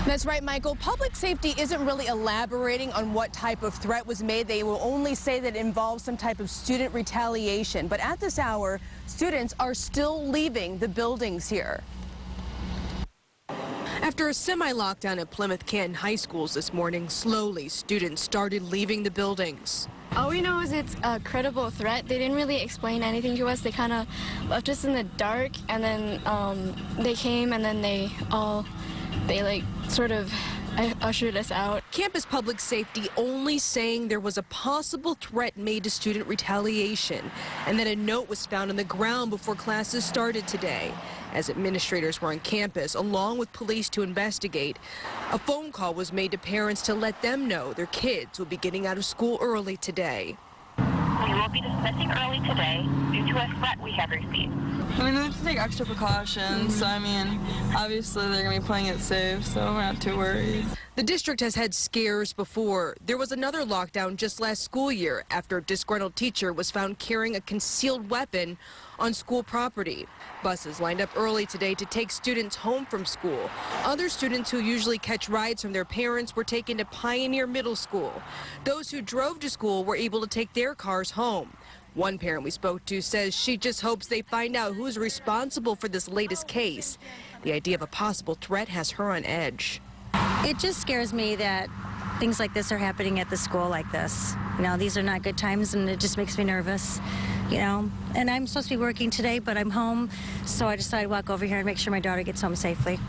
That's right, Michael. Public safety isn't really elaborating on what type of threat was made. They will only say that it involves some type of student retaliation. But at this hour, students are still leaving the buildings here. After a semi-lockdown at Plymouth Canton High Schools this morning, slowly students started leaving the buildings. All we know is it's a credible threat. They didn't really explain anything to us. They kind of left us in the dark, and then they came, and then they like sort of ushered us out. Campus public safety only saying there was a possible threat made to student retaliation, and that a note was found on the ground before classes started today. As administrators were on campus, along with police to investigate, a phone call was made to parents to let them know their kids will be getting out of school early today. We will be dismissing early today due to a threat we have received. I mean, they have to take extra precautions. So, I mean, obviously they're going to be playing it safe, so we're not too worried. The district has had scares before. There was another lockdown just last school year after a disgruntled teacher was found carrying a concealed weapon on school property. Buses lined up early today to take students home from school. Other students who usually catch rides from their parents were taken to Pioneer Middle School. Those who drove to school were able to take their cars home. One parent we spoke to says she just hopes they find out who's responsible for this latest case. The idea of a possible threat has her on edge. It just scares me that things like this are happening at the school like this. You know, these are not good times, and it just makes me nervous, you know. And I'm supposed to be working today, but I'm home, so I decided to walk over here and make sure my daughter gets home safely.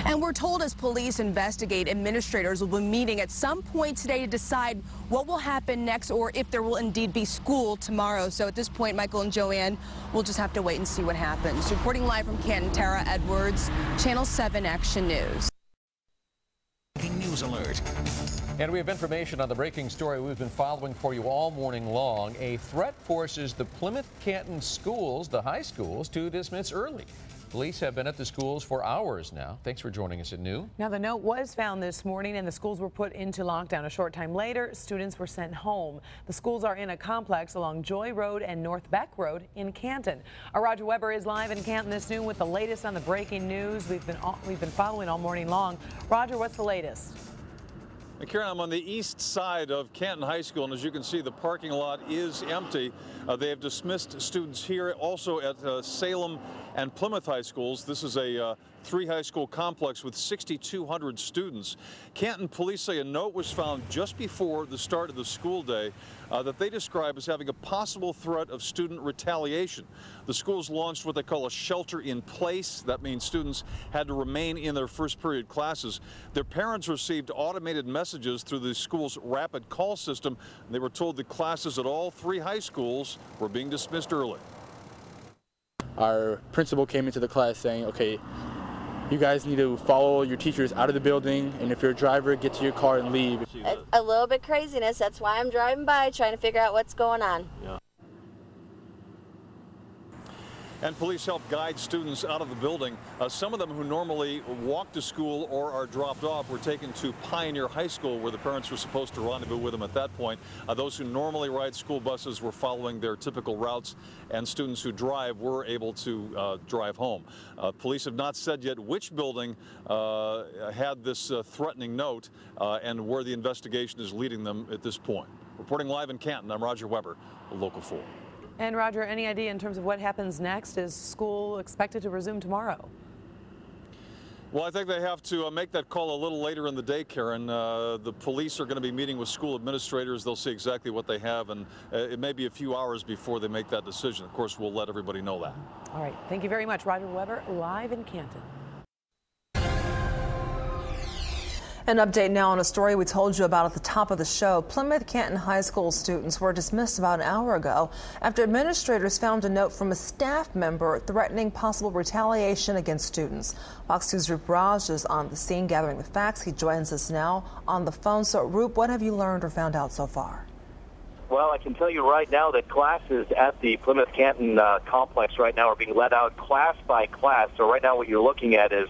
And we're told as police investigate, administrators will be meeting at some point today to decide what will happen next or if there will indeed be school tomorrow. So at this point, Michael and Joanne, we'll just have to wait and see what happens. Reporting live from Canton, Tara Edwards, Channel 7 Action News. News alert. And we have information on the breaking story we've been following for you all morning long. A threat forces the Plymouth Canton schools, the high schools, to dismiss early. Police have been at the schools for hours now. Thanks for joining us at noon. Now, the note was found this morning and the schools were put into lockdown. A short time later, students were sent home. The schools are in a complex along Joy Road and North Beck Road in Canton. Our Roger Weber is live in Canton this noon with the latest on the breaking news we've been following all morning long. Roger, what's the latest? Karen, I'm on the east side of Canton High School, and as you can see, the parking lot is empty. They have dismissed students here, also at Salem and Plymouth High Schools. This is a three high school complex with 6,200 students. Canton police say a note was found just before the start of the school day that they describe as having a possible threat of student retaliation. The schools launched what they call a shelter in place. That means students had to remain in their first period classes. Their parents received automated messages through the school's rapid call system. They were told the classes at all three high schools were being dismissed early. Our principal came into the class saying, okay, you guys need to follow your teachers out of the building, and if you're a driver, get to your car and leave. A little bit craziness. That's why I'm driving by trying to figure out what's going on. Yeah. And police help guide students out of the building. Some of them who normally walk to school or are dropped off were taken to Pioneer High School, where the parents were supposed to rendezvous with them at that point. Those who normally ride school buses were following their typical routes, and students who drive were able to drive home. Police have not said yet which building had this threatening note and where the investigation is leading them at this point. Reporting live in Canton, I'm Roger Weber, Local 4. And Roger, any idea in terms of what happens next? Is school expected to resume tomorrow? Well, I think they have to make that call a little later in the day, Karen. The police are going to be meeting with school administrators. They'll see exactly what they have, and it may be a few hours before they make that decision. Of course, we'll let everybody know that. All right. Thank you very much, Roger Weber, live in Canton. An update now on a story we told you about at the top of the show. Plymouth Canton High School students were dismissed about an hour ago after administrators found a note from a staff member threatening possible retaliation against students. Fox 2's Roop Raj is on the scene gathering the facts. He joins us now on the phone. So, Roop, what have you learned or found out so far? Well, I can tell you right now that classes at the Plymouth Canton complex right now are being let out class by class. So right now what you're looking at is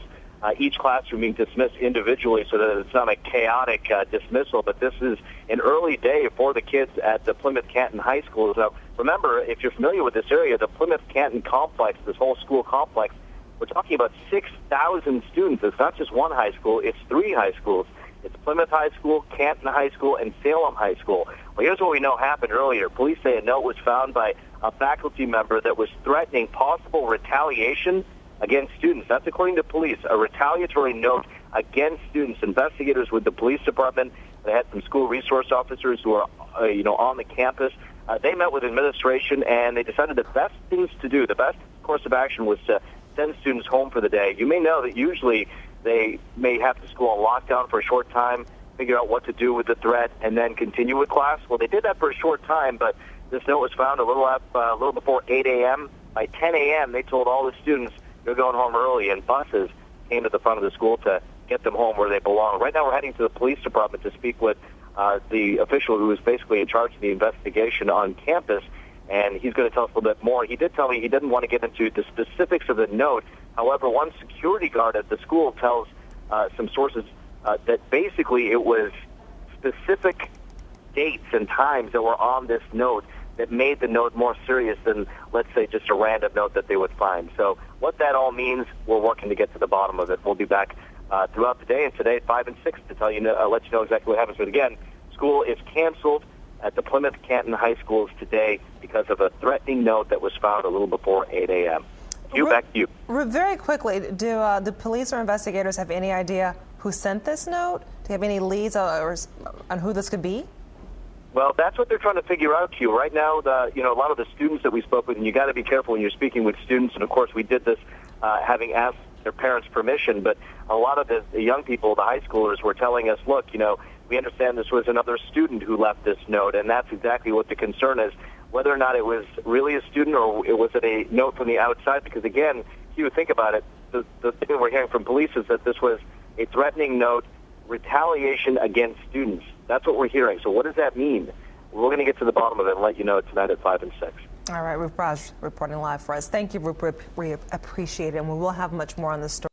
each classroom being dismissed individually so that it's not a chaotic dismissal, but this is an early day for the kids at the Plymouth Canton High School. So remember, if you're familiar with this area, the Plymouth Canton complex, this whole school complex, We're talking about 6,000 students. It's not just one high school, it's 3 high schools. It's Plymouth High School, Canton High School, and Salem High School. Well, here's what we know happened earlier. Police say a note was found by a faculty member that was threatening possible retaliation against students. That's according to police, a retaliatory note against students. Investigators with the police department, they had some school resource officers who are, on the campus. They met with administration, and they decided the best things to do, the best course of action was to send students home for the day. You may know that usually they may have the school on lockdown for a short time, figure out what to do with the threat, and then continue with class. Well, they did that for a short time, but this note was found a little before 8 a.m. By 10 a.m., they told all the students they're going home early, and buses came to the front of the school to get them home where they belong. Right now, we're heading to the police department to speak with the official who is basically in charge of the investigation on campus, and he's going to tell us a little bit more. He did tell me he didn't want to get into the specifics of the note. However, one security guard at the school tells some sources that basically it was specific dates and times that were on this note that made the note more serious than, let's say, just a random note that they would find. So what that all means, we're working to get to the bottom of it. We'll be back throughout the day and today at 5 and 6 to let you know exactly what happens. But again, school is canceled at the Plymouth Canton High Schools today because of a threatening note that was found a little before 8 a.m. Back to you. Very quickly, do the police or investigators have any idea who sent this note? Do you have any leads on who this could be? Well, that's what they're trying to figure out, Q. Right now, a lot of the students that we spoke with, and you got to be careful when you're speaking with students, and of course we did this having asked their parents' permission, but a lot of the young people, the high schoolers, were telling us, look, we understand this was another student who left this note, and that's exactly what the concern is, whether or not it was really a student or was it a note from the outside, because again, if you think about it, the thing we're hearing from police is that this was a threatening note, retaliation against students. That's what we're hearing. So what does that mean? We're going to get to the bottom of it and let you know tonight at 5 and 6. All right, Rupraj reporting live for us. Thank you, Rup. We appreciate it, and we will have much more on this story.